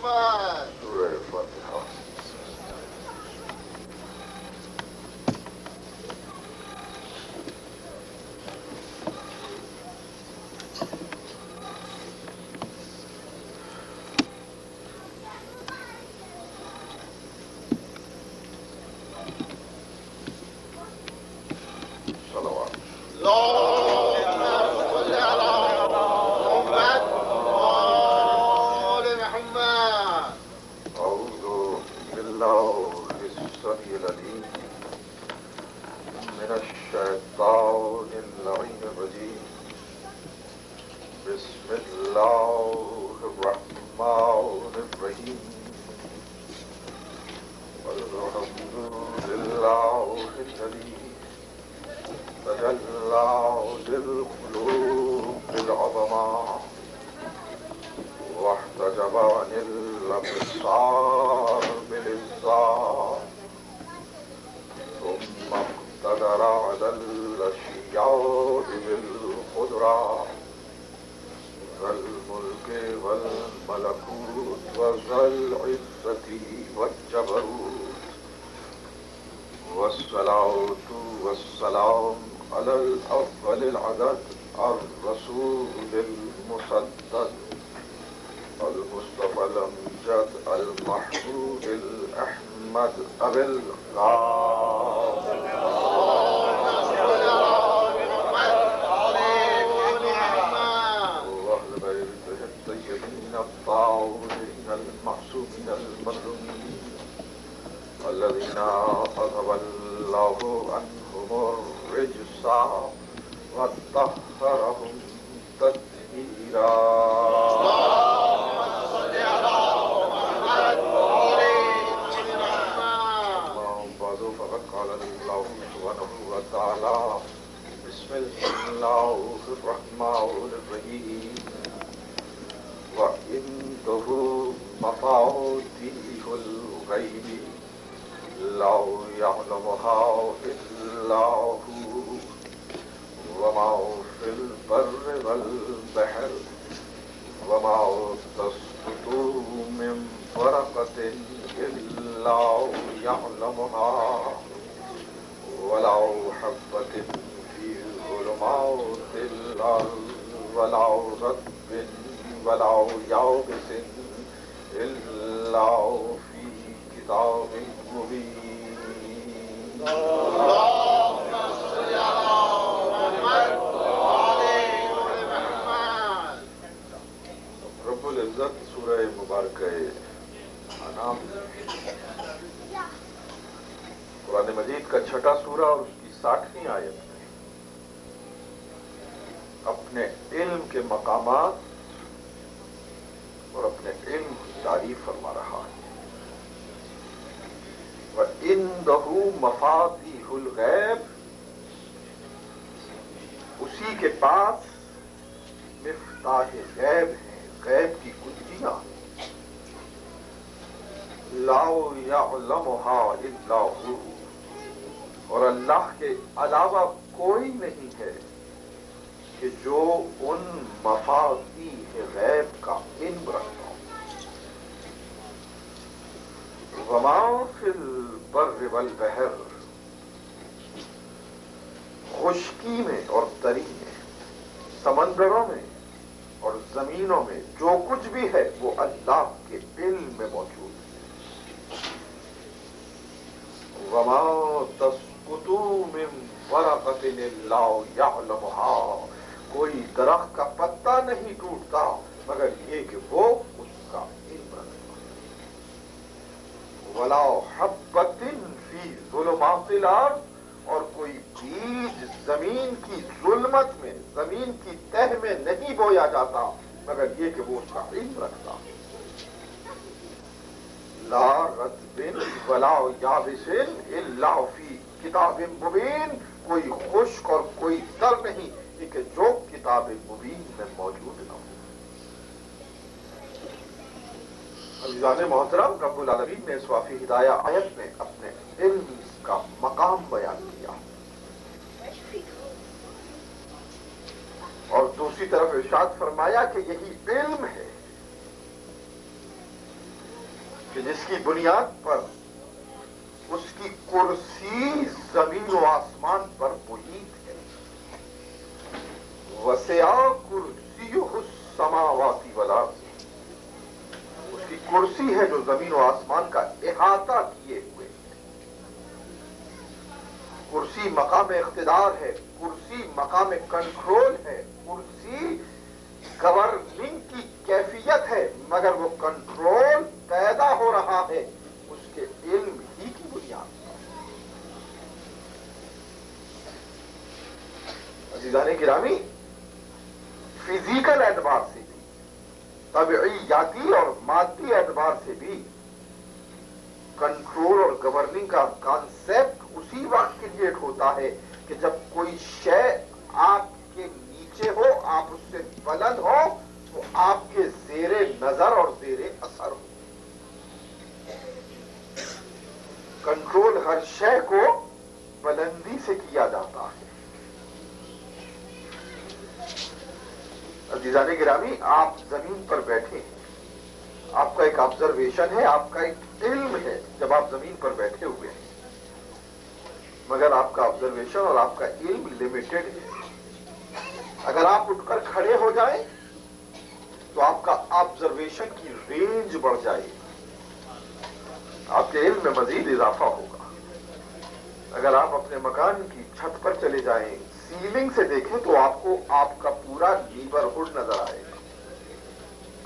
محمد. سورہ فاتحہ. صلوات. اللهم صل على محمد وآل محمد. أعوذ بالله السميع العليم من الشيطان اللعين الرجيم. بسم الله الرحمن الرحيم. والحمد لله الذي تجلى للقلوب العظماء واحتجب عن الأبصار بالإبصار ثم اقتدر على الأشياء بالقدرة ذا الملك والملكوت وذا العزة والجبروت والصلاة والسلام على الأفضل العدد الرسول المسدد المصطفى الأمجد المحمود الأحمد أبي القاسم. وأهل بيته الطيبين الطاهرين المعصومين المظلومين الذين أذهب الله عنهم الرجس وطهرهم تطهيرا. تعالى بسم الله الرحمن الرحيم. وعنده مفاتيح الغيب لا يعلمها إلا هو وما في البر والبحر وما تسقط من ورقة إلا يعلمها ولا حبة في ظلمات الأرض ولا رطب ولا يابس إلا في كتاب مبين. اللهم صل على محمد وآل محمد. رب العزت سورہ مبارکہ انعام قرآن مجید کا چھٹا سورہ اور اس کی 60ویں آیت میں اپنے علم کے مقامات اور اپنے علم کی تعریف فرما رہا ہے. وَعِندَهُ مَفَاتِيحُ الْغَيْبِ، اسی کے پاس مفتاح غیب ہیں، غیب کی کنجیاں. لا يعلمها الا هو، اور اللہ کے علاوہ کوئی نہیں ہے کہ جو ان مفاتیح غیب کا علم رکھتا ہو. وما فی البر والبحر، خشکی میں اور تری میں، سمندروں میں اور زمینوں میں جو کچھ بھی ہے وہ اللہ کے علم میں موجود ہے. وما تسقط من ورقة إلا يعلمها، کوئی درخت کا پتا نہیں ٹوٹتا مگر یہ کہ وہ اس کا علم رکھتا ہے. ولا حبة في ظلمات الأرض، اور کوئی بیج زمین کی ظلمت میں، زمین کی تہ میں نہیں بویا جاتا مگر یہ کہ وہ اس کا علم رکھتا ہے. لا رطب ولا یابس الا فی کتاب مبین، کوئی خشک اور کوئی تر نہیں یہ کہ جو کتاب مبین میں موجود نہ ہو. عزیزان محترم، رب العالمین نے اس وافی ہدایہ آیت میں اپنے علم کا مقام بیان کیا اور دوسری طرف ارشاد فرمایا کہ یہی علم ہے کہ جس کی بنیاد پر اس کی کرسی زمین و آسمان پر محیط ہے. وسع کرسیہ السماوات والارض، اس کی کرسی ہے جو زمین و آسمان کا احاطہ کیے ہوئے ہے. کرسی مقام اقتدار ہے، کرسی مقام کنٹرول ہے، کرسی گورننگ کی کیفیت ہے، مگر وہ کنٹرول پیدا ہو رہا ہے اس کے علم ہی کی بنیاد پر. عزیزان گرامی، فزیکل اعتبار سے بھی، طبعیاتی اور مادی اعتبار سے بھی کنٹرول اور گورننگ کا کانسیپٹ اسی وقت کریٹ ہوتا ہے کہ جب کوئی شے آپ کے نیچے ہو، آپ اس سے بلند ہو، تو آپ کے زیر نظر اور زیر اثر ہو. کنٹرول ہر شے کو بلندی سے کیا جاتا ہے. عزیزان گرامی، آپ زمین پر بیٹھے ہیں، آپ کا ایک آبزرویشن ہے، آپ کا ایک علم ہے جب آپ زمین پر بیٹھے ہوئے ہیں، مگر آپ کا آبزرویشن اور آپ کا علم لمیٹڈ ہے. اگر آپ اٹھ کر کھڑے ہو جائیں تو آپ کا آبزرویشن کی رینج بڑھ جائے گی، آپ کے علم میں مزید اضافہ ہوگا. اگر آپ اپنے مکان کی چھت پر چلے جائیں، سیلنگ سے دیکھیں تو آپ کو آپ کا پورا نیبرہڈ نظر آئے گا.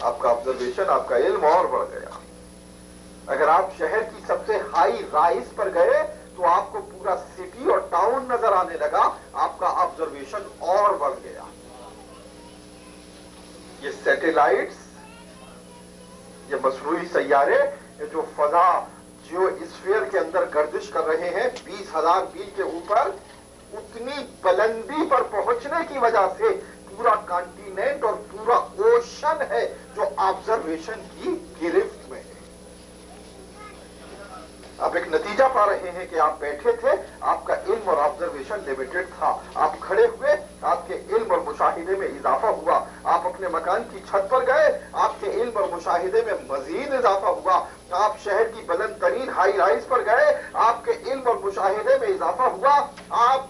آپ کا آبزرویشن، آپ کا علم اور بڑھ گیا. اگر آپ شہر کی سب سے ہائی رائز پر گئے تو آپ کو پورا سٹی اور ٹاؤن نظر آنے لگا، آپ کا آبزرویشن اور بڑھ گیا. یہ سیٹلائٹس، یہ مصنوعی سیارے جو فضا جیو اسفیئر کے اندر گردش کر رہے ہیں 20,000 میل کے اوپر، اتنی بلندی پر پہنچنے کی وجہ سے پورا کانٹیننٹ اور پورا اوشن ہے جو آبزرویشن کی گرفت میں ہے. آپ ایک نتیجہ پا رہے ہیں کہ آپ بیٹھے تھے، آپ کا علم اور آبزرویشن لمیٹڈ تھا. آپ کھڑے ہوئے، آپ کے علم اور مشاہدے میں اضافہ ہوا. آپ اپنے مکان کی چھت پر گئے، آپ کے علم اور مشاہدے میں مزید اضافہ ہوا. آپ شہر کی بلند ترین ہائی رائز پر گئے، آپ کے علم اور مشاہدے میں اضافہ ہوا. آپ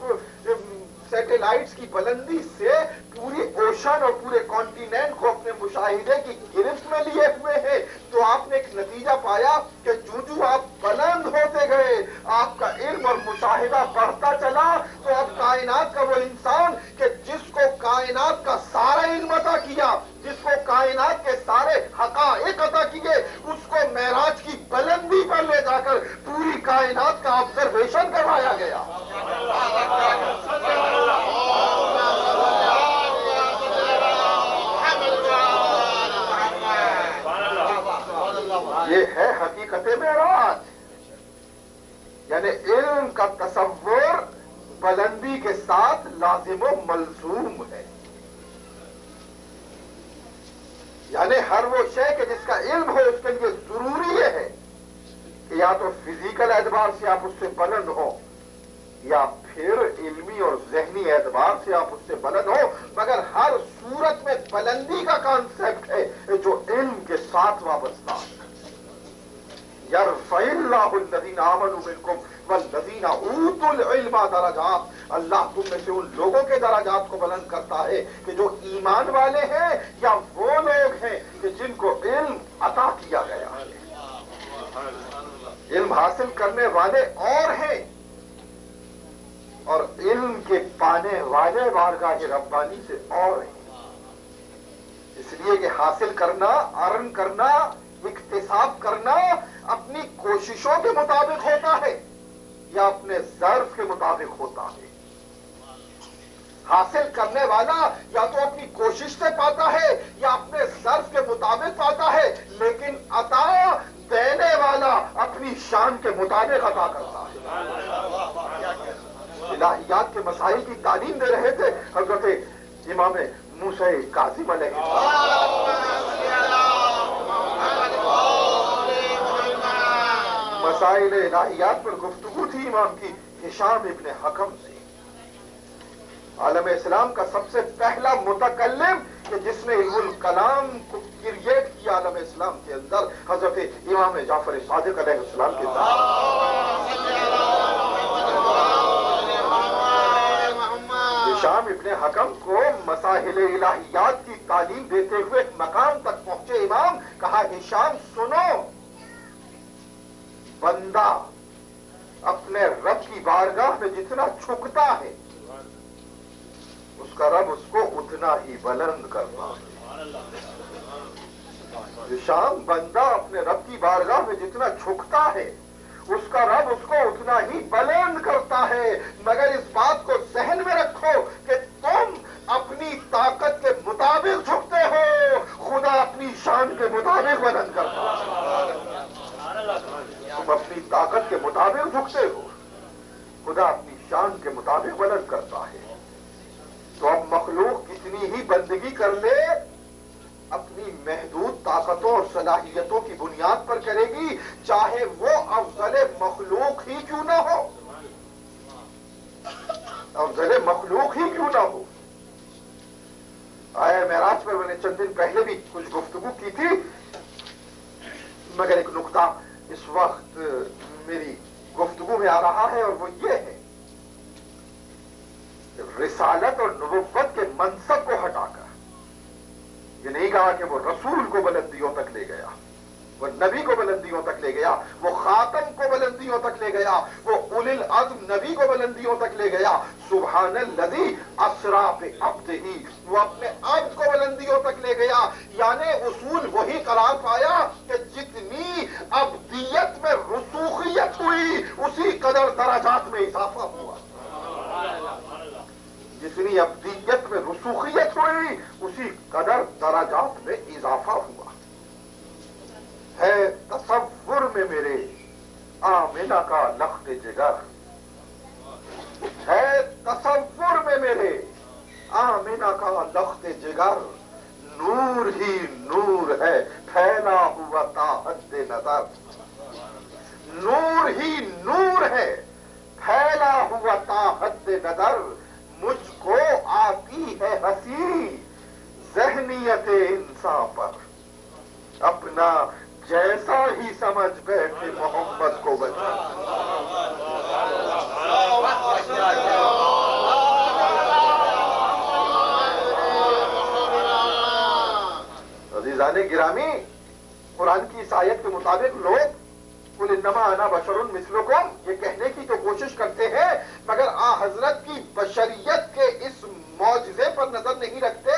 سیٹلائٹس کی بلندی سے پوری اوشن اور پورے کانٹیننٹ کو اپنے مشاہدے کی گرفت میں لیے ہوئے ہیں. تو آپ نے ایک نتیجہ پایا کہ جو آپ بلند ہوتے گئے، آپ کا علم اور مشاہدہ بڑھتا چلا. تو اب کائنات کا وہ انسان کہ جس کو کائنات کا سارا علم عطا کیا، جس کو کائنات کے سارے حقائق عطا کیے، اس کو معراج کی بلندی پر لے جا کر پوری کائنات کا آبزرویشن کروایا گیا. یہ ہے حقیقت معراج، یعنی علم کا تصور بلندی کے ساتھ لازم و ملزوم ہے. یعنی ہر وہ شے کہ جس کا علم ہو، اس کے لیے ضروری یہ ہے کہ یا تو فزیکل اعتبار سے آپ اس سے بلند ہو، یا پھر علمی اور ذہنی اعتبار سے آپ اس سے بلند ہو. مگر ہر صورت میں بلندی کا کانسیپٹ ہے جو علم کے ساتھ وابستہ ہے. یرفع اللہ الذین آمنوا منکم والذین اوتوا العلم درجات. اللہ تم میں سے ان لوگوں کے درجات کو بلند کرتا ہے کہ جو ایمان والے ہیں یا وہ لوگ ہیں کہ جن کو علم عطا کیا گیا ہے. علم حاصل کرنے والے اور ہیں اور علم کے پانے والے بارگاہ ربانی سے اور ہیں. اس لیے کہ حاصل کرنا، ارن کرنا، اکتساب کرنا اپنی کوششوں کے مطابق ہوتا ہے یا اپنے ظرف کے مطابق ہوتا ہے. حاصل کرنے والا یا تو اپنی کوشش سے پاتا ہے یا اپنے ظرف کے مطابق پاتا ہے، لیکن عطا دینے والا اپنی شان کے مطابق عطا کرتا ہے. الہیات کے مسائل کی تعلیم دے رہے تھے حضرت امام موسیٰ کاظم علیہ السلام. مسائل الہیات پر گفتگو تھی امام کی ہشام ابن حکم سے. عالم اسلام کا سب سے پہلا متکلم کہ جس نے علم الکلام کو کریٹ کیا عالم اسلام کے اندر، حضرت امام جعفر صادق علیہ السلام کے ہشام ابن حکم کو مسائل الہیات کی تعلیم دیتے ہوئے ایک مقام تک پہنچے امام، کہا ہشام سنو، بندہ اپنے رب کی بارگاہ میں جتنا جھکتا ہے اس کا رب اس کو اتنا ہی بلند کرتا ہے۔ ہشام، بندہ اپنے رب کی بارگاہ میں جتنا جھکتا ہے اس کا رب اس کو اتنا ہی بلند کرتا ہے، مگر اس بات کو ذہن میں رکھو کہ تم اپنی طاقت کے مطابق جھکتے ہو، خدا اپنی شان کے مطابق بلند کرتا ہے۔ تم اپنی طاقت کے مطابق جھکتے ہو، خدا اپنی شان کے مطابق بلند کرتا ہے۔ تو اب مخلوق کتنی ہی بندگی کر لے، اپنی محدود طاقتوں اور صلاحیتوں کی بنیاد پر کرے گی، چاہے وہ افضل مخلوق ہی کیوں نہ ہو، افضل مخلوق ہی کیوں نہ ہو۔ آیا معراج پر میں نے چند دن پہلے بھی کچھ گفتگو کی تھی، مگر ایک نقطہ اس وقت میری گفتگو میں آ رہا ہے، اور وہ یہ ہے کہ رسالت اور نبوت کے منصب کو ہٹا کر یہ نہیں کہا کہ وہ رسول کو بلندیوں تک لے گیا، وہ نبی کو بلندیوں تک لے گیا، وہ خاتم کو بلندیوں تک لے گیا، وہ اولی العزم نبی کو بلندیوں تک لے گیا۔ سبحان الذی اسری بعبدہ، وہ اپنے عبد کو بلندیوں تک لے گیا، یعنی اصول وہی قرار پایا کہ جتنی عبدیت میں رسوخیت ہوئی اسی قدر درجات میں اضافہ ہوا، جتنی ابدیت میں رسوخیت ہوئی اسی قدر درجات میں اضافہ ہوا۔ ہے تصور میں میرے آمنہ کا لخت جگر، ہے تصور میں میرے آمنہ کا لخت جگر، نور ہی نور ہے پھیلا ہوا تا حد نظر، نور ہی نور ہے پھیلا ہوا تا حد نظر، مجھ کو آتی ہے ہنسی ذہنیت انسان پر، اپنا جیسا ہی سمجھ بیٹھے محمد کو بچا۔ عزیزان گرامی، قرآن کی اس آیت کے مطابق لوگ قل انما انا بشر مثلکم یہ کہنے کی تو کوشش کرتے ہیں، مگر حضرت کی بشریت کے اس معجزے پر نظر نہیں رکھتے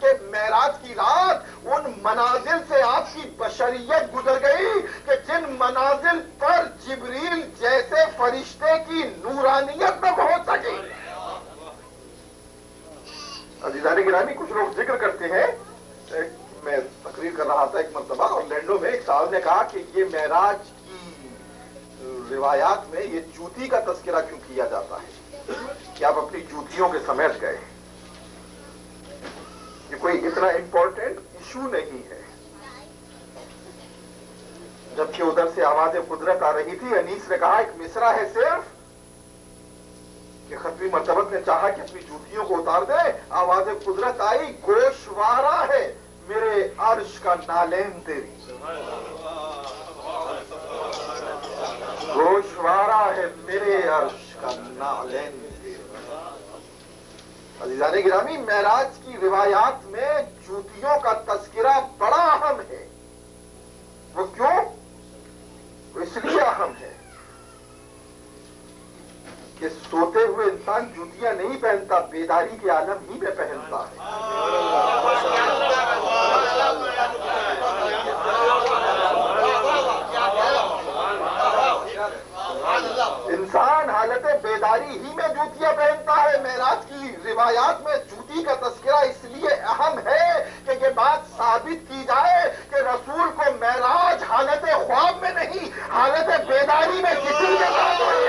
کہ معراج کی رات ان منازل سے آپ کی بشریت گزر گئی کہ جن منازل پر جبریل جیسے فرشتے کی نورانیت نہ پہنچ سکے۔ عزیزان گرامی، کچھ لوگ ذکر کرتے ہیں، میں تقریر کر رہا تھا ایک مرتبہ اورلینڈو میں، ایک صاحب نے کہا کہ یہ معراج کی روایات میں یہ جوتی کا تذکرہ کیوں کیا جاتا ہے کہ آپ اپنی جوتیوں کے سمیت گئے، یہ کوئی اتنا امپورٹنٹ ایشو نہیں ہے۔ جبکہ ادھر سے آواز قدرت آ رہی تھی، انیس نے کہا ایک مصرع ہے صرف کہ ختمی مرتبت نے چاہا کہ اپنی جوتیوں کو اتار دے، آواز قدرت آئی، گوشوارہ ہے میرے عرش کا نالین تیری، گوشوارہ ہے میرے عرش کا نالین تیری۔ عزیزان گرامی، معراج کی روایات میں جوتیوں کا تذکرہ بڑا اہم ہے۔ وہ کیوں؟ وہ اس لیے اہم ہے کہ سوتے ہوئے انسان جوتیاں نہیں پہنتا، بیداری کے عالم ہی میں پہنتا ہے۔ انسان حالت بیداری ہی میں جوتیاں پہنتا ہے۔ معراج کی روایات میں جوتی کا تذکرہ اس لیے اہم ہے کہ یہ بات ثابت کی جائے کہ رسول کو معراج حالت خواب میں نہیں، حالت بیداری میں کسی کے ساتھ ہوئی ہے۔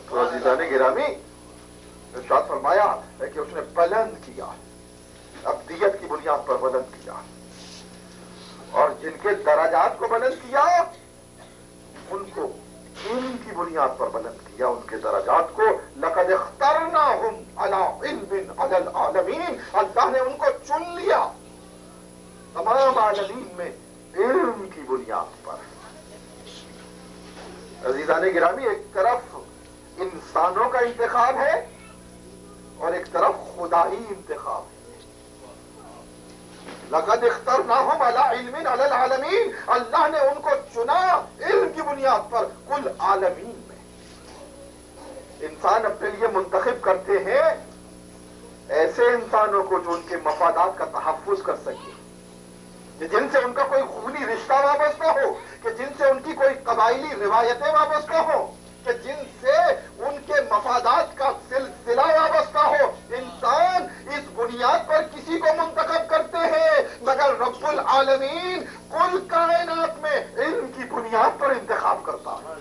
تو عزیزان گرامی، ارشاد فرمایا ہے کہ اس نے بلند کیا، ابدیت کی بنیاد پر بلند کیا، اور جن کے درجات کو بلند کیا ان کو بنیاد پر بلند کیا ان کے درجات کو. لقد اخترناہم علی علم علی العالمین، اللہ نے ان کو چن لیا تمام عالمین میں علم کی بنیاد پر. عزیزان گرامی، ایک طرف انسانوں کا انتخاب ہے اور ایک طرف خدائی انتخاب ہے. لقد اخترناہم علی علم علی العالمین، اللہ نے ان کو چنا علم کی بنیاد پر کل عالمین میں. انسان اپنے لیے منتخب کرتے ہیں ایسے انسانوں کو جو ان کے مفادات کا تحفظ کر سکے، کہ جن سے ان کا کوئی خونی رشتہ وابستہ ہو، کہ جن سے ان کی کوئی قبائلی روایتیں وابستہ ہو، کہ جن سے ان کے مفادات کا سلسلہ وابستہ ہو. انسان اس بنیاد پر کسی کو منتخب کرتے ہیں، مگر رب العالمین کل کائنات میں علم کی بنیاد پر انتخاب کرتا ہے.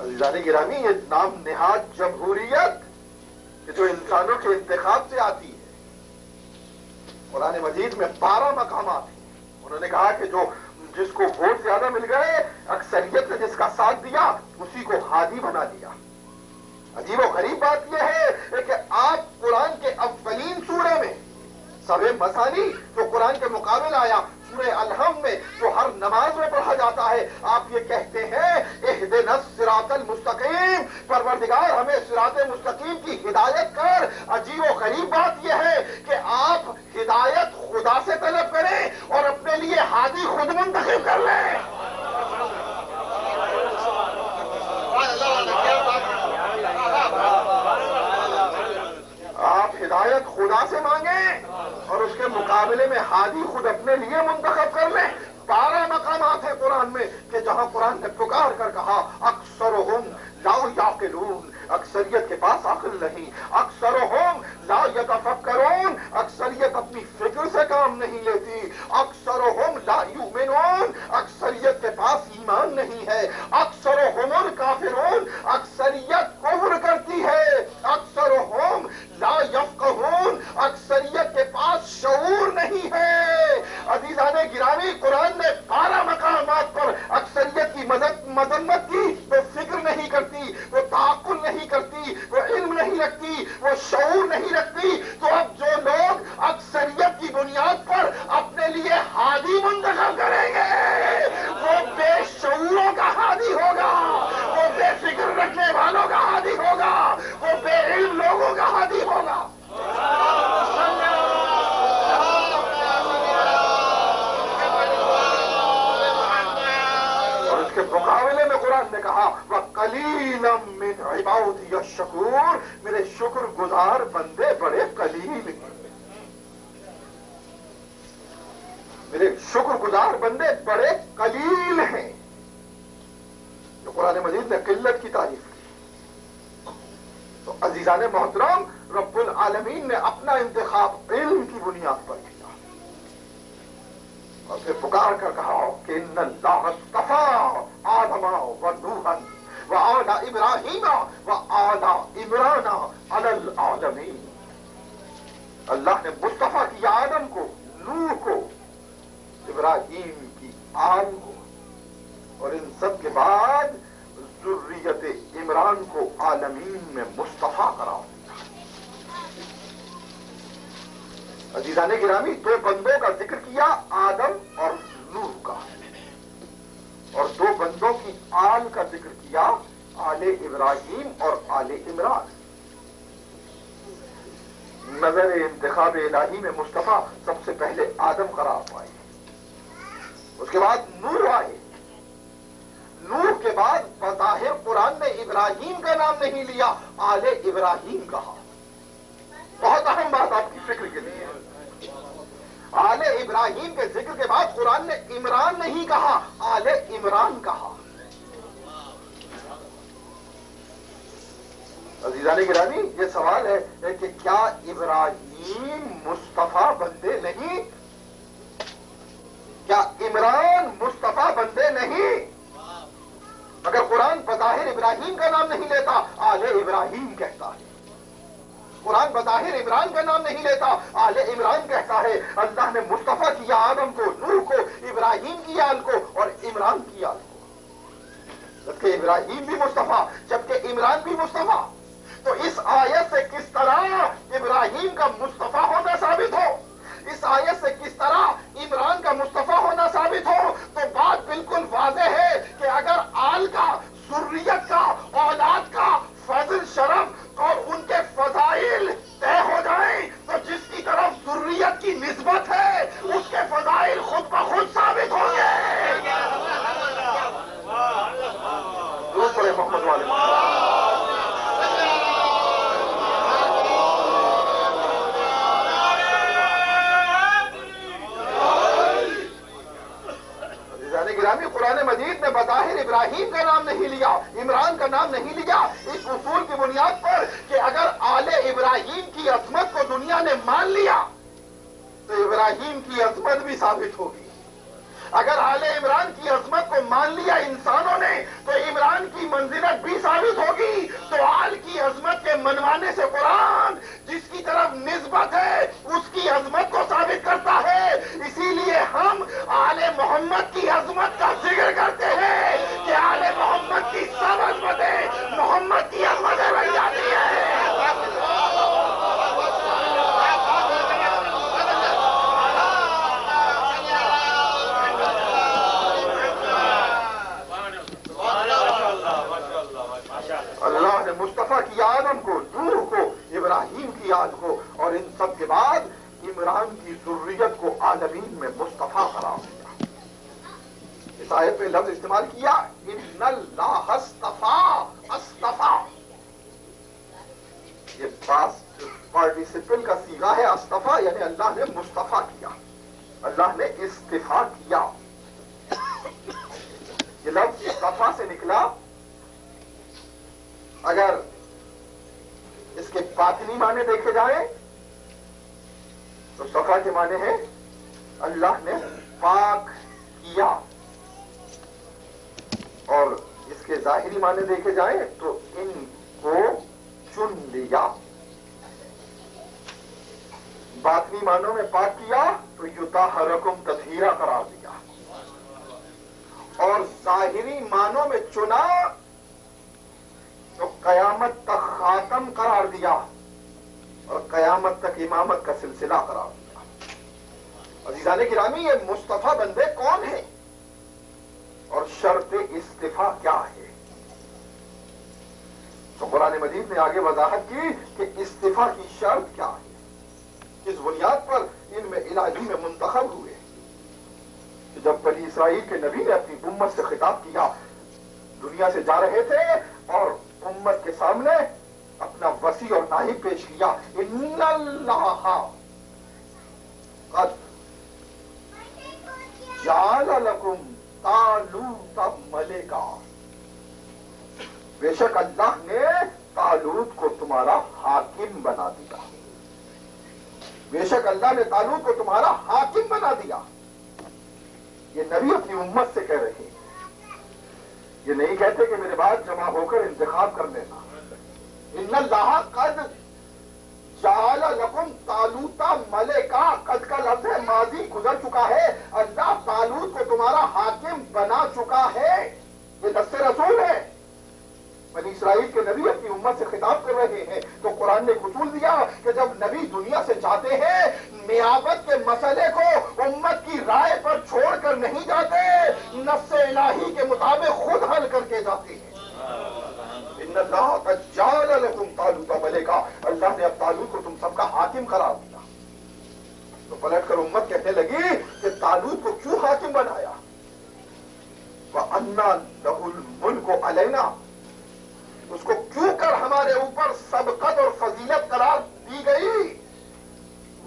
عزیزان گرامی، یہ نام نہاد جمہوریت کہ جو انسانوں کے انتخاب سے آتی ہے. قرآن مجید میں 12 مقامات ہیں. انہوں نے کہا کہ جس کو ووٹ زیادہ مل گئے، اکثریت نے جس کا ساتھ دیا اسی کو ہادی بنا دیا. عجیب و غریب بات یہ ہے کہ آپ قرآن کے اولین سورے میں سورہ مثانی جو قرآن کے مقابل آیا، سورہ الحم میں جو ہر نماز میں پڑھا جاتا ہے، آپ یہ کہتے ہیں اہدنا الصراط المستقیم، پروردگار ہمیں صراط مستقیم کی ہدایت کر. عجیب و غریب بات یہ ہے کہ آپ ہدایت خدا سے طلب کریں اور اپنے لیے ہادی خود منتخب کر لیں. آپ ہدایت خدا سے مانگیں اور اس کے مقابلے میں ہادی خود اپنے لیے منتخب کر لیں. 12 مقامات ہیں قرآن میں کہ جہاں قرآن نے پکار کر کہا اکثرہم لا یعقلون، اکثریت کے پاس عقل نہیں. اکثرہم لا یتفکرون، اکثریت اپنی فکر سے کام نہیں لیتی. اکثرہم لا یؤمنون، اکثریت کے پاس ایمان نہیں ہے. اکثرہم الکافرون، اکثریت کفر کرتی ہے. اکثرہم لا یفقہون، اکثریت کے پاس شعور نہیں ہے. عزیزان گرامی، قرآن نے 12 مقامات پر اکثریت کی مذمت کی. وہ فکر نہیں کرتی، وہ تعقل نہیں کرتی، وہ علم نہیں رکھتی، وہ شعور نہیں رکھتی. تو اب جو لوگ اکثریت کی بنیاد پر اپنے لیے ہادی منتخب کریں گے، وہ بے شعوروں کا ہادی ہوگا، وہ بے فکر رکھنے والوں کا ہادی ہوگا، وہ بے علم لوگوں کا ہادی ہوگا. اور اس کے مقابلے میں قرآن نے کہا وَقَلِيلًا مِّنْ عِبَادِيَ الشَّكُورُ، میرے شکر گزار بندے بڑے قلیل ہیں. میرے شکر گزار بندے بڑے قلیل ہیں. جو قرآن مجید نے قلت کی تعریف کی. تو عزیزان محترم، رب العالمین نے اپنا انتخاب علم کی بنیاد پر کیا اور پھر پکار کر کہا کہ ان اللہ اصطفیٰ آدم و نوحا وآل ابراہیم وآل عمران علی العالمین. اللہ نے مصطفیٰ کیا آدم کو، نوح کو، ابراہیم کی آل کو، اور ان سب کے بعد ذریت عمران کو عالمین میں مصطفیٰ قرار دیا. عزیزان گرامی، 2 بندوں کا ذکر کیا، آدم اور نوح کا، اور 2 بندوں کی آل کا ذکر کیا، آل ابراہیم اور آل عمران. نظر انتخاب الہی میں مصطفیٰ سب سے پہلے آدم قرار پائے، اس کے بعد نوح آئے. نوح کے بعد بظاہر قرآن نے ابراہیم کا نام نہیں لیا، آل ابراہیم کہا. بہت اہم بات آپ کی فکر کے لیے، آل ابراہیم کے ذکر کے بعد قرآن نے عمران نہیں کہا، آل عمران کہا. عزیزان گرامی، یہ سوال ہے کہ کیا ابراہیم مصطفیٰ بندے نہیں؟ کیا عمران مصطفیٰ بندے نہیں؟ مگر قرآن بظاہر ابراہیم کا نام نہیں لیتا، آل ابراہیم کہتا ہے. قرآن بظاہر عمران کا نام نہیں لیتا، آل عمران کہتا ہے. اللہ نے مصطفیٰ کیا آدم کو، نوح کو، ابراہیم کی آل کو اور عمران کی آل کو. جبکہ ابراہیم بھی مصطفیٰ، جبکہ عمران بھی مصطفیٰ. تو اس آیت سے کس طرح ابراہیم کا مصطفیٰ ہونا ثابت ہو، اس آیت سے کس طرح عمران کا مصطفیٰ ہونا ثابت ہو؟ تو بات بالکل واضح ہے کہ اگر آل کا، ذریت کا، اولاد کا فضل، شرف اور ان کے فضائل طے ہو جائیں تو جس کی طرف ذریت کی نسبت ہے اس کے فضائل خود بخود ثابت ہوں گے. درود پڑھیں محمد والے. گرامی، قرآن مجید نے بظاہر ابراہیم کا نام نہیں لیا، عمران کا نام نہیں لیا، اس اصول کی بنیاد پر کہ اگر آل ابراہیم کی عظمت کو دنیا نے مان لیا تو ابراہیم کی عظمت بھی ثابت ہوگی. اگر آل عمران کی عظمت کو مان لیا انسانوں نے تو عمران کی منزلت بھی ثابت ہوگی. تو آل کی عظمت کے منوانے سے قرآن جس کی طرف نسبت ہے اس کی عظمت کو ثابت کرتا ہے. اسی لیے ہم آل محمد کی عظمت کا ذکر کرتے ہیں کہ آل محمد کی سب عظمتیں محمد کی عظمتیں بن جاتی ہیں. اللہ نے مصطفیٰ کی آدم کو، نوح کو، ابراہیم کی یاد کو اور ان سب کے بعد عمران کی ذریت کو عالمین میں مصطفیٰ قرار دیا. اس آیت میں لفظ استعمال کیا ان اللہ اصطفیٰ. یہ پاسٹ پارٹیسپل کا صیغہ ہے اصطفیٰ، یعنی اللہ نے مصطفیٰ کیا، اللہ نے استفاء کیا. یہ لفظ اصطفیٰ سے نکلا. اگر اس کے باطنی معنی دیکھے جائیں تو صفا کے معنی ہے اللہ نے پاک کیا، اور اس کے ظاہری معنی دیکھے جائیں تو ان کو چن لیا. باطنی معنوں میں پاک کیا تو یطہرکم تطہیرا قرار دیا، اور ظاہری معنوں میں چنا تو قیامت تک خاتم قرار دیا اور قیامت تک امامت کا سلسلہ قرار دیا. عزیزان گرامی، یہ مصطفیٰ بندے کون ہیں اور شرط استفاء کیا ہے؟ تو قرآن مجید نے آگے وضاحت کی کہ استفاء کی شرط کیا ہے، اس بنیاد پر ان میں الہی میں منتخب ہوئے. جب بنی اسرائیل کے نبی نے اپنی امت سے خطاب کیا، دنیا سے جا رہے تھے اور امت کے سامنے اپنا وسیع اور ناہید پیش کیا. ان اللہ قد جعل لکم طالوت ملکا، بے شک اللہ نے طالوت کو تمہارا حاکم بنا دیا. بے شک اللہ نے طالوت کو تمہارا حاکم بنا دیا. یہ نبی اپنی امت سے کہہ رہے ہیں، یہ نہیں کہتے کہ میرے بعد جمع ہو کر انتخاب کر لینا. ان اللہ قد جعل لکم طالوت ملکا، قد کا لفظ ہے ماضی، گزر چکا ہے. اللہ طالوت کو تمہارا حاکم بنا چکا ہے. یہ دست رسول ہے. بنی اسرائیل کے نبی اپنی امت سے خطاب کر رہے ہیں تو قرآن نے اصول دیا کہ جب نبی دنیا سے جاتے ہیں نیابت کے مسئلے کو امت کی رائے پر چھوڑ کر نہیں جاتے، نص الہی کے مطابق خود حل کر کے جاتے ہیں. ان اللہ قد جعل لکم طالوت ملکا، اللہ نے اب طالوت کو تم سب کا حاکم قرار دیا. تو پلٹ کر امت کہنے لگی کہ طالوت کو کیوں حاکم بنایا؟ وَأَنَّا لَهُ الْمُلْكُ عَلَيْنَا، اس کو کیوں کر ہمارے اوپر سبقت اور فضیلت قرار دی گئی؟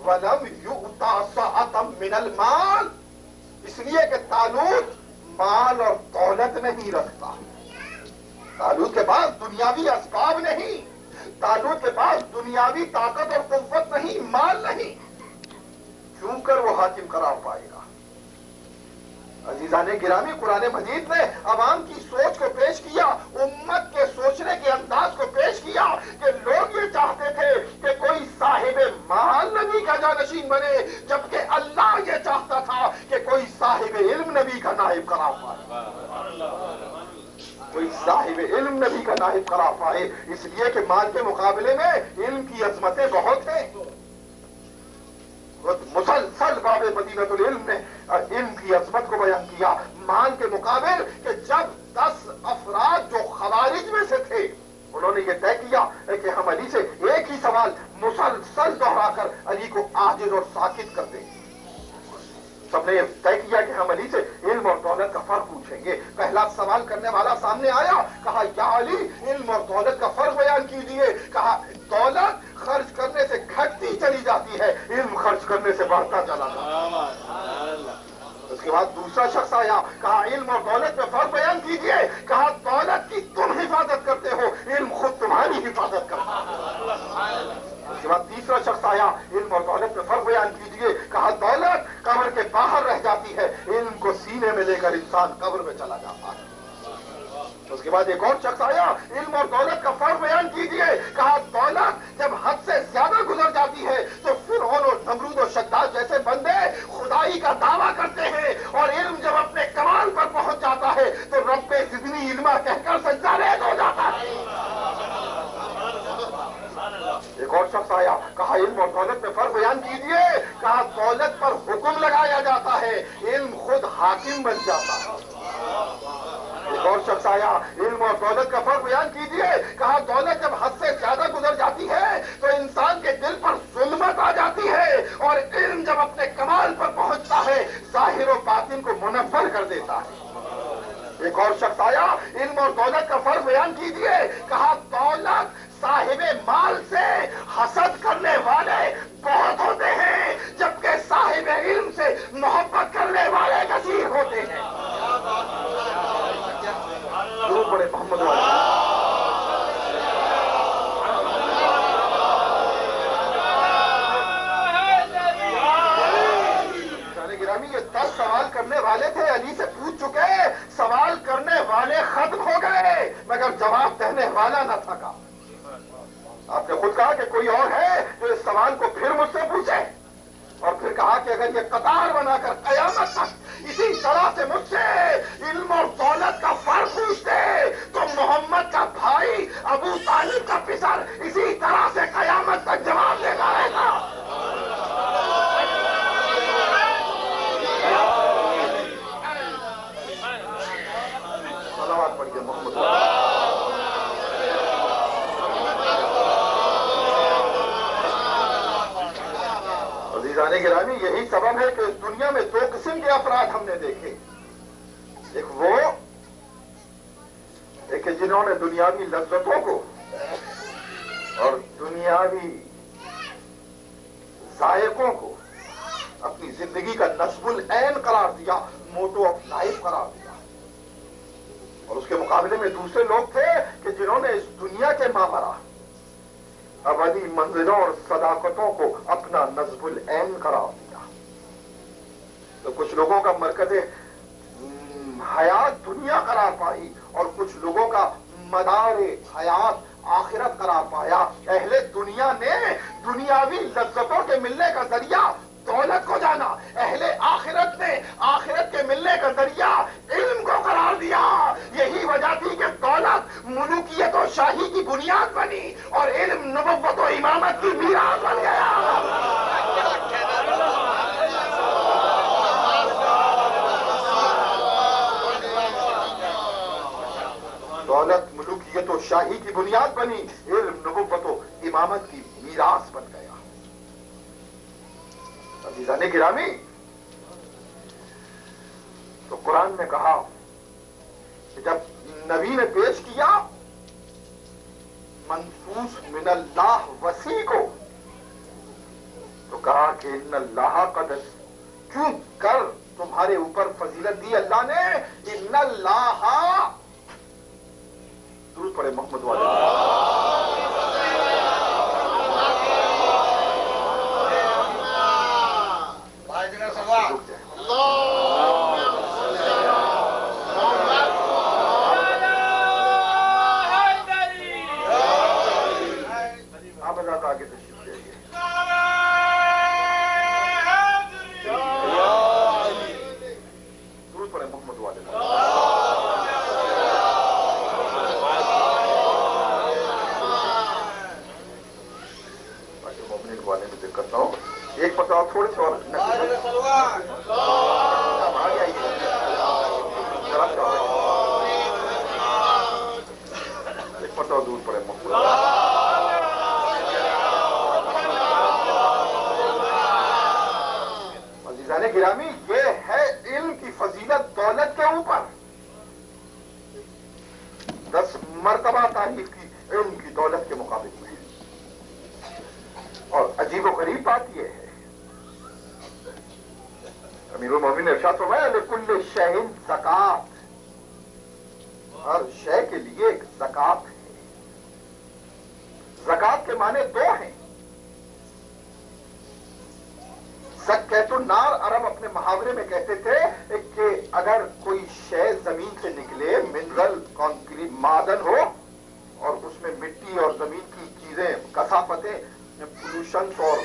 وَلَمْ يُؤْتَ سَعَةً مِّنَ الْمَالِ، اس لیے کہ طالوت مال اور دولت نہیں رکھتا. طالوت کے پاس دنیاوی اسباب نہیں، طالوت کے پاس دنیاوی طاقت اور قوت نہیں، مال نہیں، کیوں کر وہ حاکم قرار پائے گا؟ عزیزان گرامی، قرآن مجید نے عوام کی سوچ کو پیش کیا، امت کے سوچنے کے انداز کو پیش کیا کہ لوگ یہ چاہتے تھے کہ کوئی صاحب مال نبی کا جانشین بنے، جبکہ اللہ یہ چاہتا تھا کہ کوئی صاحب علم نبی کا نائب قرار پائے. کوئی علم نبی کا نائب قرار پائے، اس لیے کہ مال کے مقابلے میں علم کی عظمتیں بہت ہیں۔ مسلسل باب مدینۃ العلم نے علم کی عظمت کو بیان کیا مال کے مقابل، کہ جب 10 افراد جو خوارج میں سے تھے انہوں نے یہ طے کیا کہ ہم علی سے ایک ہی سوال مسلسل دوہرا کر علی کو عاجز اور ساکت کر دیں گے۔ سب نے یہ طے کیا کہ ہم علی سے علم اور دولت کا فرق پوچھیں گے۔ پہلا سوال کرنے والا سامنے آیا، کہا یا علی علم اور دولت کا فرق بیان کیجیے۔ کہا دولت خرچ کرنے سے گھٹتی چلی جاتی ہے، علم خرچ کرنے سے بڑھتا چلا جاتا ہے۔ اس کے بعد دوسرا شخص آیا، کہا علم اور دولت میں فرق بیان کیجیے۔ کہا دولت کی تم حفاظت کرتے ہو، علم خود تمہاری حفاظت کرتا ہے۔ اس کے بعد تیسرا شخص آیا، علم اور دولت میں فرق بیان کیجیے۔ کہا دولت قبر کے باہر رہ جاتی ہے، علم کو سینے میں لے کر انسان قبر میں چلا جاتا ہے۔ اس کے بعد ایک اور شخص آیا، علم اور دولت کا فرق بیان کیجیے۔ کہا دولت جب حد سے زیادہ گزر جاتی ہے تو فرعون اور نمرود و شداد جیسے بندے خدائی کا دعویٰ کرتے ہیں، اور علم جب اپنے کمال پر پہنچ جاتا ہے تو رب زدنی علما کہہ کر سجدہ ریز ہو جاتا ہے۔ ایک اور شخص آیا، کہا علم اور دولت میں فرق بیان کیجیے۔ کہا دولت پر حکم لگایا جاتا ہے، علم خود حاکم بن جاتا ہے۔ ایک اور شخص آیا، علم اور دولت کا فرق بیان کیجیے۔ کہا دولت جب حد سے زیادہ گزر جاتی ہے تو انسان کے دل پر ظلمت آ جاتی ہے، اور علم جب اپنے کمال پر پہنچتا ہے ظاہر و باطن کو منور کر دیتا ہے۔ ایک اور شخص آیا، علم اور دولت کا فرق بیان کیجیے۔ کہا دولت صاحب مال سے حسد کرنے والے بہت ہوتے ہیں، جبکہ صاحب علم سے محبت کرنے والے کثیر ہوتے ہیں۔ درود پڑھیں محمد والے۔ گرامی یہ 10 سوال کرنے والے تھے، علی سے پوچھ چکے، سوال کرنے والے ختم ہو گئے مگر جواب دینے والا نہ تھکا۔ آپ نے خود کہا کہ کوئی اور ہے جو اس سوال کو پھر مجھ سے پوچھے، اور پھر کہا کہ اگر یہ قطار بنا کر قیامت تک اسی طرح سے مجھ سے علم اور دولت کا فرق پوچھتے تو محمد کا بھائی ابو طالب کا پسر اسی طرح سے قیامت تک جواب دیتا رہے گا۔ صلوات پڑھیے محمد۔ عزیزان گرامی یہی سبب ہے کہ اس دنیا میں 2 قسم کے افراد ہم نے دیکھے۔ ایک جنہوں نے دنیاوی لذتوں کو اور دنیاوی ذائقوں کو اپنی زندگی کا نصب العین قرار دیا، موٹو آف لائف قرار دیا، اور اس کے مقابلے میں دوسرے لوگ تھے کہ جنہوں نے اس دنیا کے ماورا ابدی منزلوں اور صداقتوں کو اپنا نصب العین قرار دیا۔ تو کچھ لوگوں کا مرکز حیات دنیا قرار پائی اور کچھ لوگوں کا مدار حیات آخرت قرار پایا۔ اہل دنیا نے دنیاوی لذتوں کے ملنے کا ذریعہ دولت کو جانا، اہل آخرت نے آخرت کے ملنے کا ذریعہ علم کو قرار دیا۔ یہی وجہ تھی کہ دولت ملوکیت و شاہی کی بنیاد بنی اور علم نبوت و امامت کی میراث بن گیا۔ دولت ملوکیت و شاہی کی بنیاد بنی، علم نبوت و امامت کی میراث بن گیا۔ عزیزان گرامی تو قرآن نے کہا کہ جب نبی نے پیش کیا منصوص من اللہ وسیع کو تو کہا کہ ان اللہ قد کیوں کر تمہارے اوپر فضیلت دی اللہ نے، ان اللہ درود پڑھے محمد والے۔ اور تھوڑے سے اور ایک مرتبہ دور پڑے عزیزان گرامی، یہ ہے علم کی فضیلت دولت کے اوپر 10 مرتبہ تعریف کی علم کی دولت کے مقابلے میں. اور عجیب و غریب بات یہ ہے، امیر المومنین نے ارشاد فرمایا لکل شیء زکات، ہر شے کے لیے ایک زکات ہے. زکات کے معنی 2 ہیں. زکات النار عرب اپنے محاورے میں کہتے تھے کہ اگر کوئی شے زمین سے نکلے، منرل کانکریٹ معدن ہو اور اس میں مٹی اور زمین کی چیزیں کثافتیں پولوشنز اور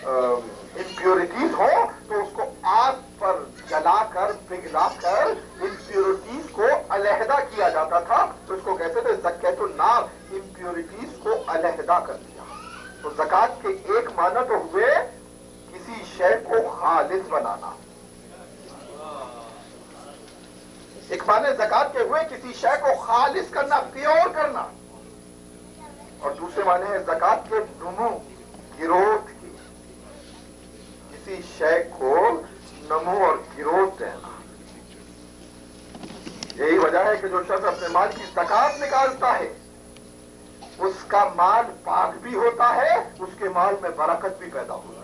امپیورٹیز ہوں تو اس کو آگ پر جلا کر پگھلا کر امپیورٹیز کو علیحدہ کیا جاتا تھا. تو اس کو کہتے تھے زکات النار، امپیورٹیز کو علیحدہ کر دیا. تو زکات کے ایک معنی تو ہوئے کسی شے کو خالص بنانا، ایک معنی زکات کے ہوئے کسی شے کو خالص کرنا، پیور کرنا. اور دوسرے معنی ہے زکات کے نمو، گروتھ کی، کسی شے کو نمو اور گروتھ دینا. یہی وجہ ہے کہ جو شخص اپنے مال کی زکات نکالتا ہے اس کا مال پاک بھی ہوتا ہے، اس کے مال میں برکت بھی پیدا ہوتی ہے.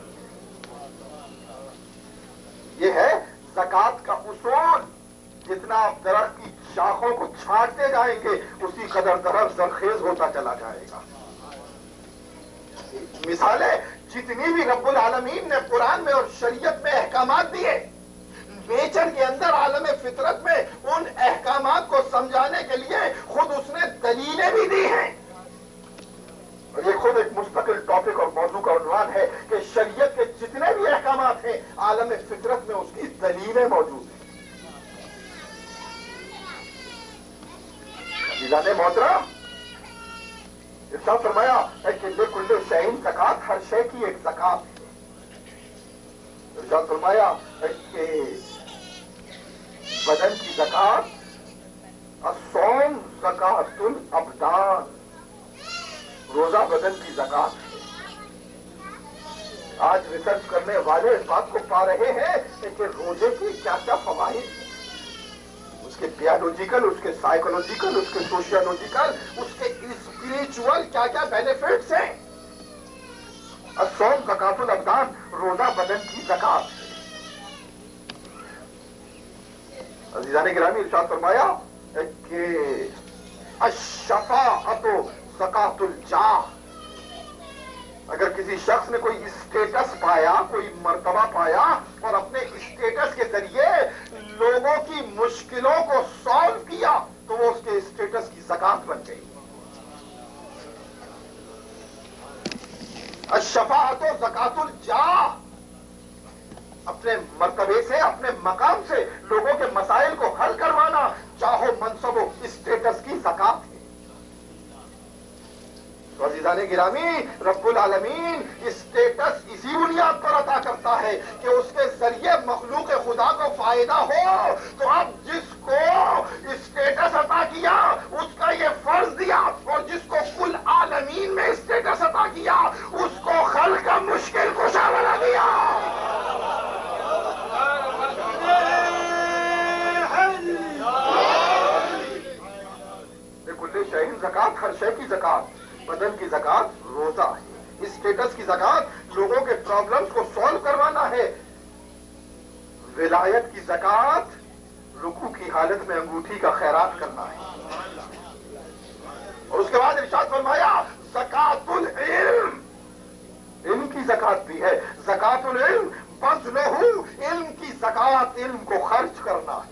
یہ ہے زکات کا اصول. جتنا آپ درخت کی شاخوں کو چھانٹتے جائیں گے اسی قدر درخت زرخیز ہوتا چلا جائے گا. مثالیں جتنی بھی رب العالمین نے قرآن میں اور شریعت میں احکامات دیے، نیچر کے اندر عالم فطرت میں ان احکامات کو سمجھانے کے لیے خود اس نے دلیلیں بھی دی ہیں. اور یہ خود ایک مستقل ٹاپک اور موضوع کا عنوان ہے کہ شریعت کے جتنے بھی احکامات ہیں عالم فطرت میں اس کی دلیلیں موجود ہیں. عزیزان محترم، ارشاد فرمایا ہے کہ لکل شیء زکات، ہر شے کی ایک زکات ہے. ارشاد فرمایا ہے کہ بدن کی زکات، الصوم زکات الابدان، روزہ بدن کی زکات ہے. آج ریسرچ کرنے والے اس بات کو پا رہے ہیں کہ روزے کے کیا کیا فوائد ہیں، اس کے بیالوجیکل، اس کے سائیکولوجیکل، اس کے سوشیولوجیکل، اس کے اسپریچول کیا کیا بینیفٹس ہیں. الصوم زکات الابدان، روزہ بدن کی زکات ہے. عزیزان گرامی، ارشاد فرمایا کہ الشفاعۃ زکات الجاہ. اگر کسی شخص نے کوئی اسٹیٹس پایا، کوئی مرتبہ پایا اور اپنے اسٹیٹس کے ذریعے لوگوں کی مشکلوں کو سالو کیا تو وہ اس کے اسٹیٹس کی زکات بن گئی. الشفاعۃ زکات الجاہ، اپنے مرتبے سے، اپنے مقام سے لوگوں کے مسائل کو حل کروانا، چاہو منصب و اسٹیٹس کی زکات ہے. تو عزیزان گرامی، رب العالمین اسٹیٹس اسی بنیاد پر عطا کرتا ہے کہ اس کے ذریعے مخلوق خدا کو فائدہ ہو. تو اب جس کو اسٹیٹس عطا کیا اس کا یہ فرض دیا، اور جس کو کل عالمین میں اسٹیٹس عطا کیا اس کو خلق کا مشکل کشا بنا دیا. کل شیء زکات، ہر شے کی زکات. بدن کی زکات روزہ ہے. اسٹیٹس کی زکات لوگوں کے پرابلمز کو سالو کروانا ہے. ولایت کی زکات رکوع کی حالت میں انگوٹھی کا خیرات کرنا ہے. اور اس کے بعد ارشاد فرمایا زکات العلم، علم کی زکات بھی ہے. زکات العلم بذلہ، علم کی زکات علم کو خرچ کرنا ہے.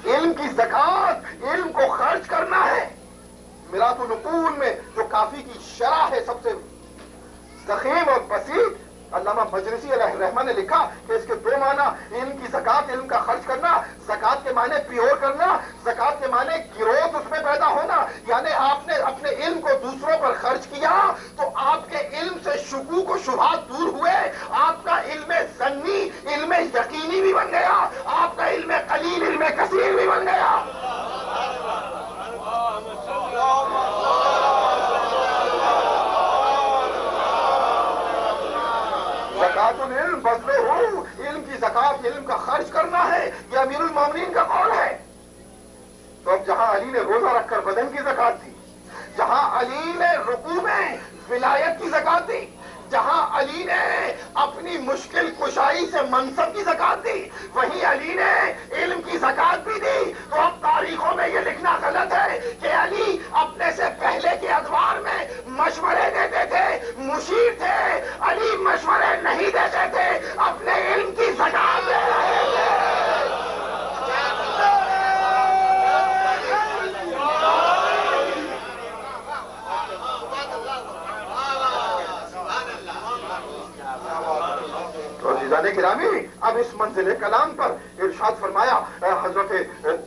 علم کی زکات علم کو خرچ کرنا ہے. میراث النقول میں جو کافی کی شرح ہے سب سے ضخیم اور بسیط، علامہ مجلسی علیہ الرحمہ نے لکھا کہ اس کے دو معنی علم کی زکات، علم کا خرچ کرنا، زکات کے معنی پیور کرنا، زکات کے معنی گروتھ اس میں پیدا ہونا، یعنی آپ نے اپنے علم کو دوسروں پر خرچ کیا تو آپ کے علم سے شکوک و شبہات دور ہوئے، آپ کا علم ظنی علم یقینی بھی بن گیا، آپ کا علم قلیل علم کثیر بھی بن گیا۔ زکات العلم بدلے ہو، علم کی زکات علم کا خرچ کرنا ہے، یہ امیر المومنین کا قول ہے۔ تو اب جہاں علی نے روزہ رکھ کر بدن کی زکات دی، جہاں علی نے رکوع میں ولایت کی زکات دی، جہاں علی نے اپنی مشکل کشائی سے منصب کی زکات دی، وہیں علی نے علم کی زکات بھی دی۔ تو اب تاریخوں میں یہ لکھنا غلط ہے کہ علی اپنے سے پہلے کے ادوار میں مشورے دیتے تھے، مشیر تھے، علی مشورے نہیں دیتے تھے، اپنے علم کی زکات دے رہے تھے۔ گرامی، اب اس منزل کلام پر ارشاد فرمایا حضرت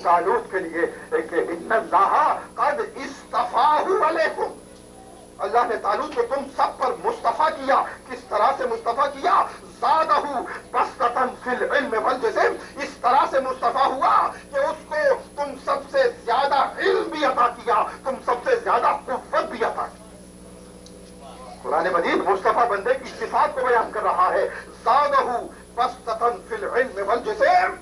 طالوت کے لیے کہ ان اللہ قد اصطفاہ علیکم، اللہ نے طالوت کو تم سب پر مصطفیٰ کیا۔ کس طرح سے مصطفیٰ کیا؟ زادہ بسطۃ فی العلم والجسم، اس طرح سے مصطفیٰ ہوا کہ اس کو تم سب سے زیادہ علم بھی عطا کیا، تم سب سے زیادہ قوت بھی عطا کی۔ قرآن مجید مصطفیٰ بندے کی صفات کو بیان کر رہا ہے۔ زادہ بسطۃ فی العلم والجسم،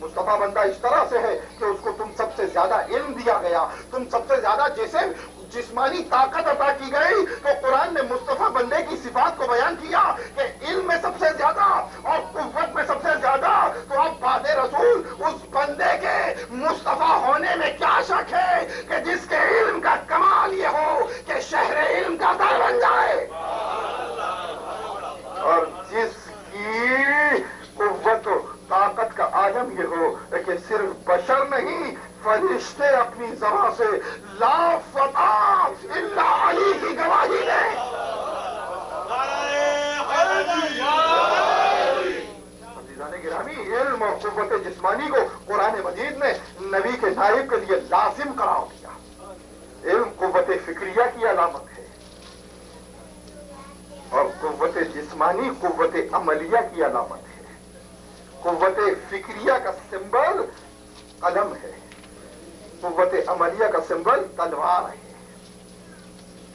مصطفیٰ بندہ اس طرح سے ہے کہ اس کو تم سب سے زیادہ علم دیا گیا، تم سب سے زیادہ جسم جسمانی طاقت عطا کی گئی۔ تو قرآن نے مصطفیٰ بندے کی صفات کو بیان کیا کہ علم میں سب سے زیادہ اور قوت میں سب سے زیادہ۔ تو اب بعد رسول اس بندے کے مصطفیٰ ہونے میں کیا شک ہے کہ جس کے علم کا کمال یہ ہو کہ شہر علم کا در بن جائے، اور جس کی قوت و طاقت کا عالم یہ ہو کہ صرف بشر نہیں فرشتے اپنی زبان سے لا فتح الا علی کی گواہی دیں۔ عزیزان گرامی، علم اور قوت جسمانی کو قرآن مجید نے نبی کے نائب کے لیے لازم قرار دیا۔ علم قوت فکریہ کی علامت ہے اور قوت جسمانی قوت عملیہ کی علامت ہے۔ قوت فکریہ کا سمبل قلم ہے، قوت عملیہ کا سمبل تلوار ہے۔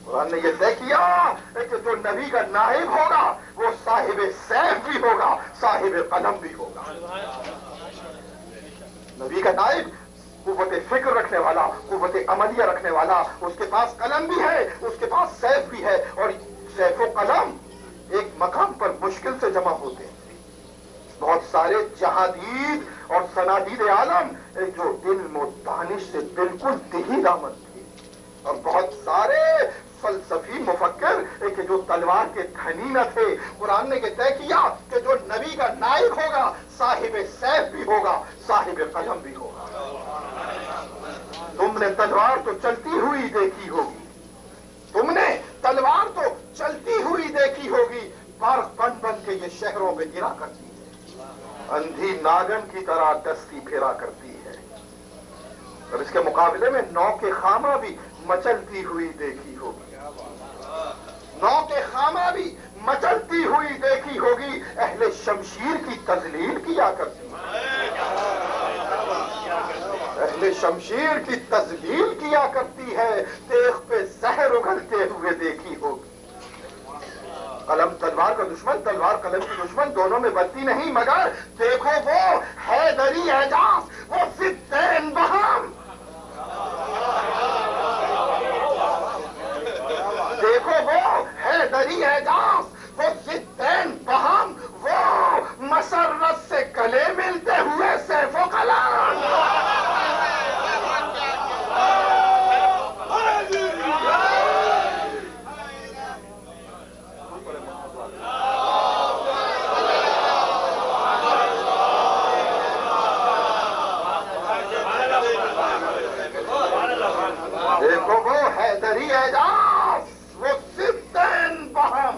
قرآن نے یہ طے کیا کہ جو نبی کا نائب ہوگا وہ صاحب سیف بھی ہوگا، صاحب قلم بھی ہوگا۔ نبی کا نائب قوت فکر رکھنے والا، قوت عملیہ رکھنے والا، اس کے پاس قلم بھی ہے، اس کے پاس سیف بھی ہے، اور سیف و قلم ایک مقام پر مشکل سے جمع ہوتے ہیں۔ بہت سارے جہادید اور صنادید عالم جو علم و دانش سے بالکل دیہی دامن تھے، اور بہت سارے فلسفی مفکر کہ جو تلوار کے دھنی نہ تھے۔ قرآن نے یہ طے کیا کہ جو نبی کا نائب ہوگا صاحب سیف بھی ہوگا، صاحب قلم بھی ہوگا۔ تم نے تلوار تو چلتی ہوئی دیکھی ہوگی، تم نے تلوار تو چلتی ہوئی دیکھی ہوگی، برق بن بن کے یہ شہروں میں گرا کرتی ہے، اندھی ناگن کی طرح دستی پھیرا کرتی ہے، اور اس کے مقابلے میں نوک خامہ بھی مچلتی ہوئی دیکھی ہوگی، نوک خامہ بھی مچلتی ہوئی دیکھی ہوگی، اہل شمشیر کی تذلیل کیا کرتی ہے، اہل شمشیر کی تذلیل کیا کرتی ہے، تیغ پہ زہر اگلتے ہوئے دیکھی ہوگی۔ قلم تلوار کا دشمن، تلوار قلم کی دشمن، دونوں میں بنتی نہیں، مگر دیکھو وہ حیدری اعجاز، وہ ضدین بہم، دیکھو وہ حیدری اعجاز، وہ ضدین بہم، وہ مسرت سے گلے ملتے ہوئے سیف و قلم۔ دیکھو وہ حیدری اعجاز، وہ ضدین بہم،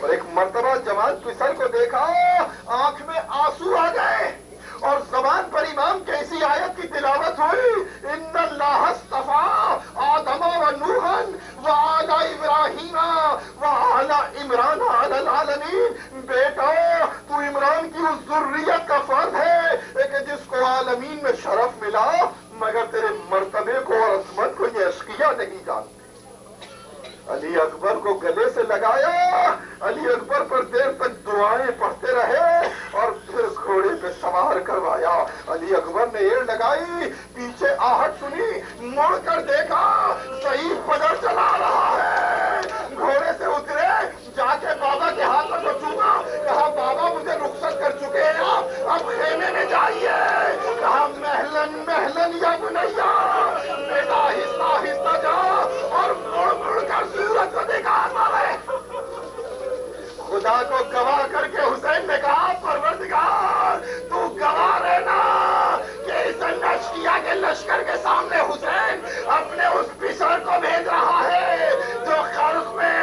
اور ایک مرتبہ جوان کسر کو دیکھا، آنکھ میں آنسو آ گئے اور زبان پر امام کیسی آیت کی تلاوت ہوئی، ان اللہ اصطفیٰ آدم و نوحًا وآل ابراہیم وآل عمران علی العالمین۔ بیٹا تو عمران کی اس ذریت کا فرد ہے کہ جس کو عالمین میں شرف ملا، مگر تیرے مرتبے کو اور عظمت کو یہ اشقیاء نہیں جانتے۔ علی اکبر کو گلے سے لگایا، علی اکبر پر دیر تک دعائیں پڑھتے رہے اور پھر گھوڑے پہ سوار کروایا۔ علی اکبر نے ایڑ لگائی، پیچھے آہٹ سنی، مڑ کر دیکھا ضعیف بدر چلا رہا ہے۔ گھوڑے سے اترے، جا کے بابا کے ہاتھوں کو چوما، کہا بابا مجھے رخصت کر چکے ہیں آپ، اب خیمے میں جائیے۔ کہا محلن محلن یا بنیا، بیٹا آہستہ آہستہ جا اور مڑ مڑ کر سورج کو دیکھا مارے۔ خدا کو گواہ کر کے حسین نے کہا پروردگار تو گواہ رہنا کہ اس اشقیاء کے لشکر کے سامنے حسین اپنے اس پسر کو بھیج رہا ہے جو خلق میں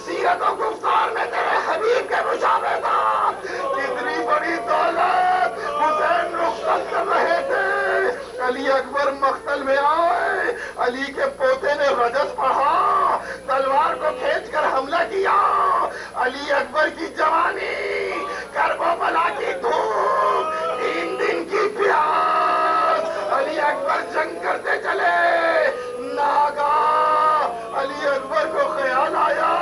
سیرت و گفتار میں تیرے حبیب کے مشابہ تھا۔ کتنی بڑی دولت حسین رخصت کر رہے تھے، علی اکبر مقتل میں آئے، علی کے پوتے نے رجز پڑھا، تلوار کو کھینچ کر حملہ کیا۔ علی اکبر کی جوانی، کرب و بلا کی دھوپ، 3 دن کی پیاس، علی اکبر جنگ کرتے چلے۔ ناگہاں علی اکبر کو خیال آیا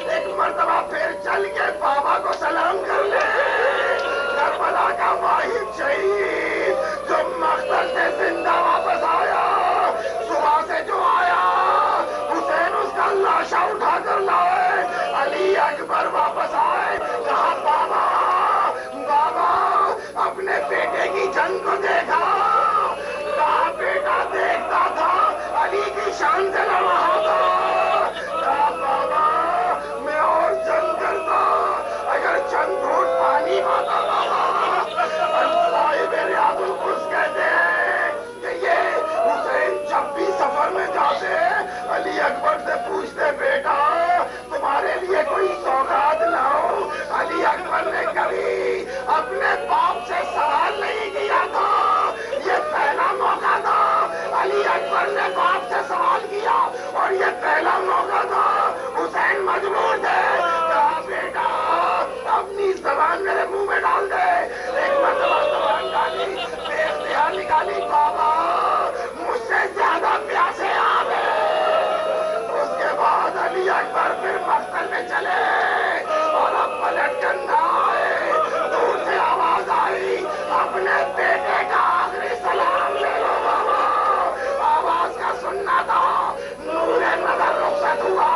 ایک مرتبہ پھر چل کے بابا کو سلام کر لے۔ کربلا کا واحد شہید جو مقتل سے زندہ واپس آیا، صبح سے جو آیا حسین اس کا لاشا اٹھا کر لائے۔ علی اکبر واپس آئے، کہا بابا اپنے بیٹے کی جنگ کو دیکھا؟ کہا بیٹا دیکھتا تھا، علی کی شان سے لڑ رہا تھا۔ کہا بابا میں اور جنگ کرتا اگر چند گھونٹ پانی پاتا۔ صاحب ریاض القدس کہتے ہیں کہ یہ حسین جب بھی سفر میں جاتے علی اکبر سے پوچھتے بیٹا تمہارے لیے کوئی سوغات لاؤ؟ علی اکبر نے کبھی اپنے باپ سے سوال نہیں کیا تھا، یہ پہلا موقع تھا۔ علی اکبر نے باپ سے سوال کیا اور یہ پہلا موقع تھا۔ حسین مجبور تھے، کہا بیٹا اپنی زبان میرے منہ میں ڈال دے۔ ایک مرتبہ زبان ڈالی، بے اختیار نکالی، بابا مجھ سے زیادہ پیاسے آپ ہیں۔ اس کے بعد علی اکبر پھر مقتل میں چلے اور اب پلٹ کر نہ آئے۔ دور سے آواز آئی، اپنے بیٹے کا آخری سلام لے لو بابا۔ آواز کا سننا تھا، نور نظر رخصت ہوا،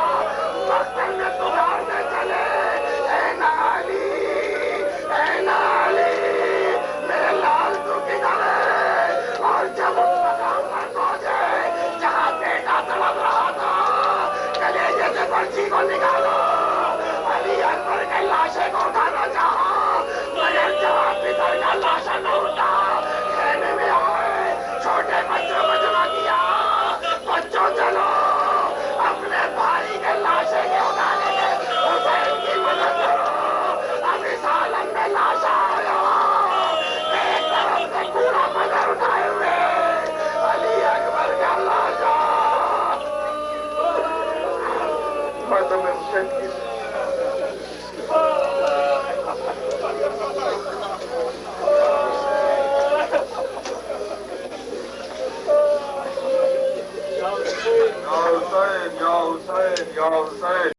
مقتل میں دوبارے چلے۔ اے علی، اے علی، میرے لال تو کدھر ہے؟ اور جب اس مقام پر پہنچے جہاں بیٹا تڑپ رہا تھا، کلیجے سے پرچی کو نکالو۔ علی اکبر کے لاشے کو اٹھانا چاہا مگر جواب پتر کا لاشا نہ اٹھا۔ خیمے میں آئے، چھوٹے بچوں کو جمع کیا، بچوں چلو اپنے بھائی کے لاشے کے اٹھانے میں حسین کی مدد کرو۔ اب اس عالم میں لاشا آیا، ایک طرف سے پورا بدر اٹھائے ہوئے علی اکبر کا لاشا۔ ماتم حسین کی یا حسین یا حسین یا حسین۔